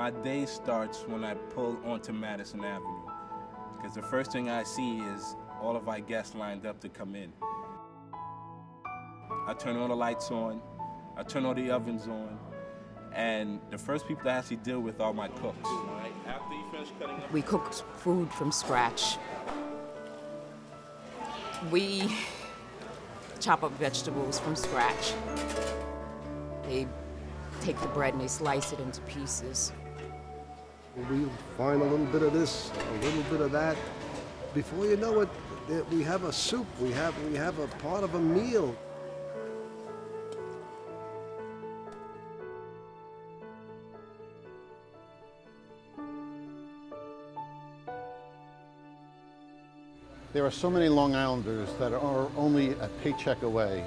My day starts when I pull onto Madison Avenue, because the first thing I see is all of our guests lined up to come in. I turn all the lights on, I turn all the ovens on, and the first people I actually deal with are my cooks. Right? After you finish cutting up, we cook food from scratch. We chop up vegetables from scratch. They take the bread and they slice it into pieces. We find a little bit of this, a little bit of that. Before you know it, we have a soup, we have a part of a meal. There are so many Long Islanders that are only a paycheck away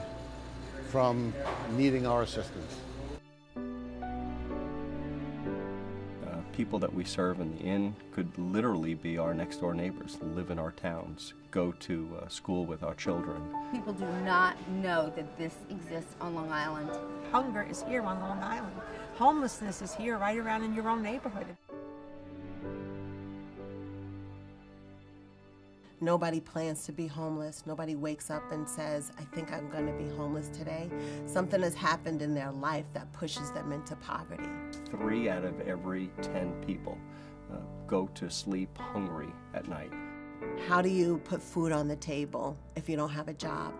from needing our assistance. People that we serve in the inn could literally be our next door neighbors, live in our towns, go to school with our children. People do not know that this exists on Long Island. Hunger is here on Long Island. Homelessness is here right around in your own neighborhood. Nobody plans to be homeless. Nobody wakes up and says, I think I'm going to be homeless today. Something has happened in their life that pushes them into poverty. 3 out of every 10 people go to sleep hungry at night. How do you put food on the table if you don't have a job?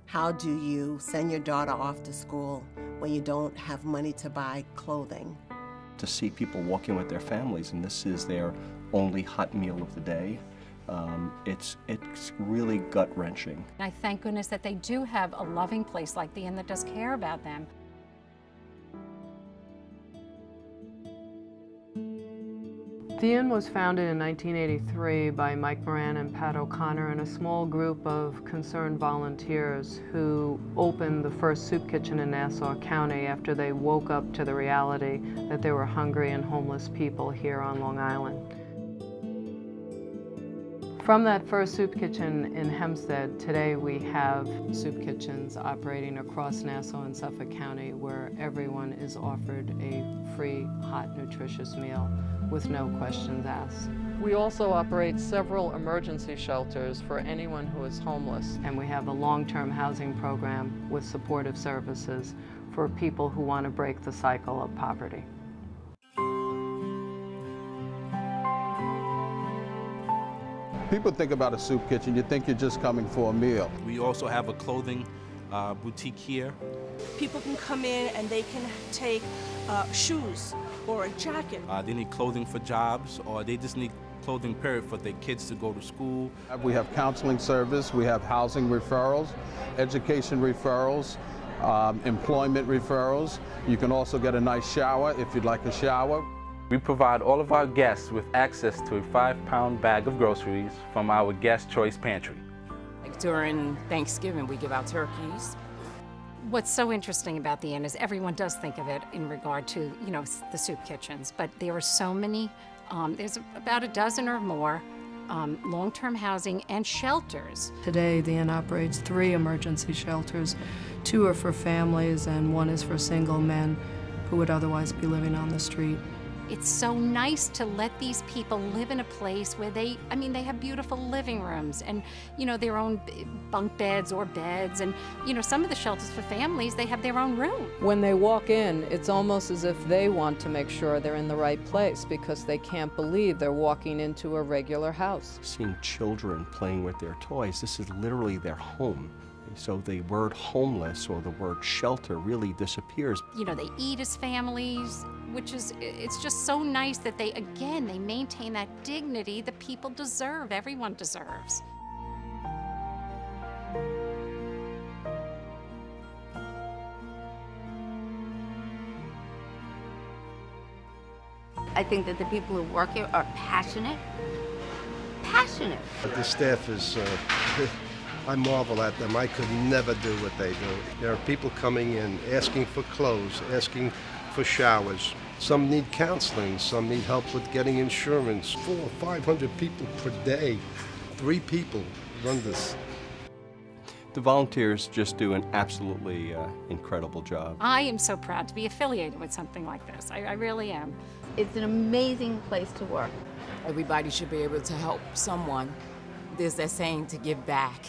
How do you send your daughter off to school when you don't have money to buy clothing? To see people walking with their families, and this is their only hot meal of the day, it's really gut-wrenching. I thank goodness that they do have a loving place like the inn that does care about them. The inn was founded in 1983 by Mike Moran and Pat O'Connor and a small group of concerned volunteers who opened the first soup kitchen in Nassau County after they woke up to the reality that there were hungry and homeless people here on Long Island. From that first soup kitchen in Hempstead, today we have soup kitchens operating across Nassau and Suffolk County where everyone is offered a free, hot, nutritious meal with no questions asked. We also operate several emergency shelters for anyone who is homeless, and we have a long-term housing program with supportive services for people who want to break the cycle of poverty. People think about a soup kitchen, you think you're just coming for a meal. We also have a clothing boutique here. People can come in and they can take shoes or a jacket. They need clothing for jobs, or they just need clothing period for their kids to go to school. We have counseling service, we have housing referrals, education referrals, employment referrals. You can also get a nice shower if you'd like a shower. We provide all of our guests with access to a 5-pound bag of groceries from our Guest Choice Pantry. Like during Thanksgiving, we give out turkeys. What's so interesting about the inn is everyone does think of it in regard to, you know, the soup kitchens, but there are so many, there's about a dozen or more long-term housing and shelters. Today, the inn operates 3 emergency shelters. 2 are for families and 1 is for single men who would otherwise be living on the street. It's so nice to let these people live in a place where they have beautiful living rooms and, you know, their own bunk beds or beds. And, you know, some of the shelters for families, they have their own room. When they walk in, it's almost as if they want to make sure they're in the right place because they can't believe they're walking into a regular house. Seeing children playing with their toys, this is literally their home. So the word homeless or the word shelter really disappears. You know, they eat as families, which is, it's just so nice that they maintain that dignity that people deserve, everyone deserves. I think that the people who work here are passionate. The staff is, I marvel at them. I could never do what they do. There are people coming in, asking for clothes, asking for showers. Some need counseling, some need help with getting insurance. 400 or 500 people per day. 3 people run this. The volunteers just do an absolutely incredible job. I am so proud to be affiliated with something like this. I really am. It's an amazing place to work. Everybody should be able to help someone. There's that saying, to give back.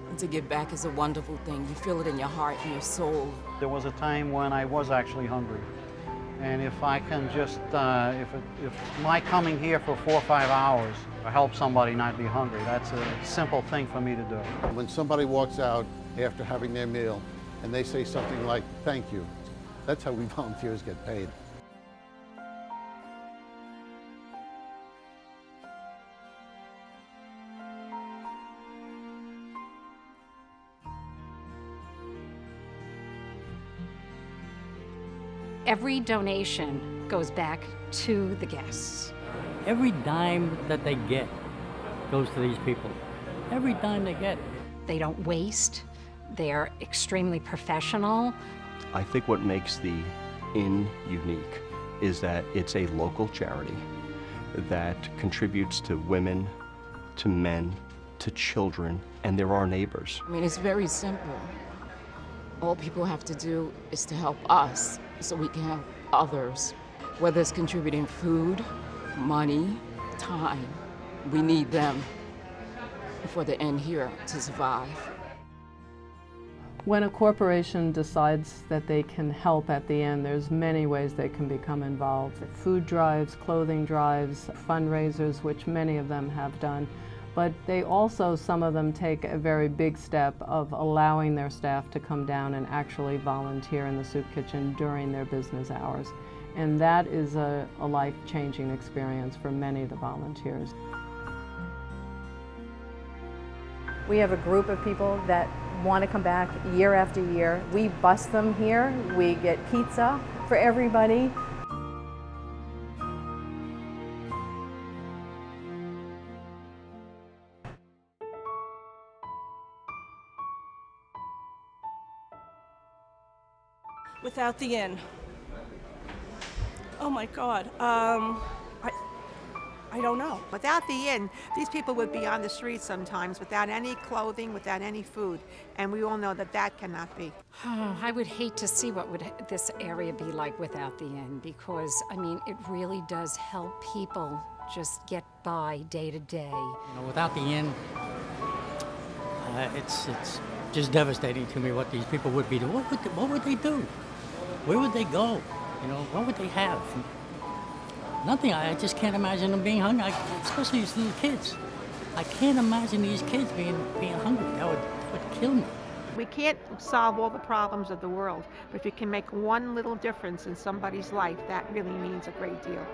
And to give back is a wonderful thing. You feel it in your heart and your soul. There was a time when I was actually hungry. And if I can just, if my coming here for 4 or 5 hours help somebody not be hungry, that's a simple thing for me to do. When somebody walks out after having their meal and they say something like, thank you, that's how we volunteers get paid. Every donation goes back to the guests. Every dime that they get goes to these people. Every dime they get. They don't waste. They're extremely professional. I think what makes the Inn unique is that it's a local charity that contributes to women, to men, to children, and they're our neighbors. I mean, it's very simple. All people have to do is to help us so we can help others. Whether it's contributing food, money, time, we need them for the Inn here to survive. When a corporation decides that they can help at the Inn, there's many ways they can become involved. Food drives, clothing drives, fundraisers, which many of them have done. But they also, some of them take a very big step of allowing their staff to come down and actually volunteer in the soup kitchen during their business hours. And that is a life-changing experience for many of the volunteers. We have a group of people that want to come back year after year. We bus them here. We get pizza for everybody. Without the Inn. Oh my God. I don't know. Without the Inn, these people would be on the streets sometimes without any clothing, without any food. And we all know that that cannot be. Oh, I would hate to see what would this area be like without the Inn, because, I mean, it really does help people just get by day to day. You know, without the Inn, it's just devastating to me what these people would be doing. What would they do? Where would they go? You know, what would they have? Nothing. I just can't imagine them being hungry, especially these little kids. I can't imagine these kids being hungry. That would kill me. We can't solve all the problems of the world, but if you can make one little difference in somebody's life, that really means a great deal.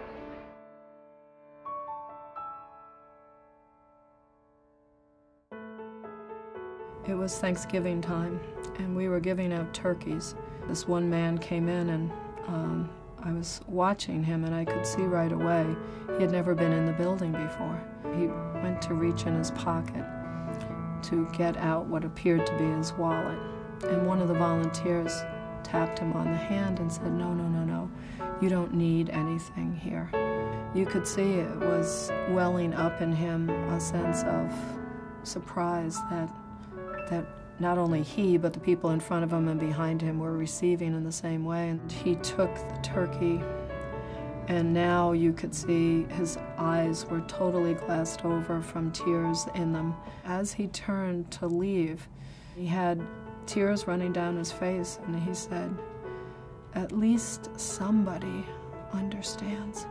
It was Thanksgiving time, and we were giving out turkeys. This one man came in, and I was watching him, and I could see right away he had never been in the building before. He went to reach in his pocket to get out what appeared to be his wallet, and one of the volunteers tapped him on the hand and said, "No, no, no, no, you don't need anything here." You could see it was welling up in him a sense of surprise that not only he, but the people in front of him and behind him were receiving in the same way. And he took the turkey, and now you could see his eyes were totally glassed over from tears in them. As he turned to leave, he had tears running down his face, and he said, "At least somebody understands."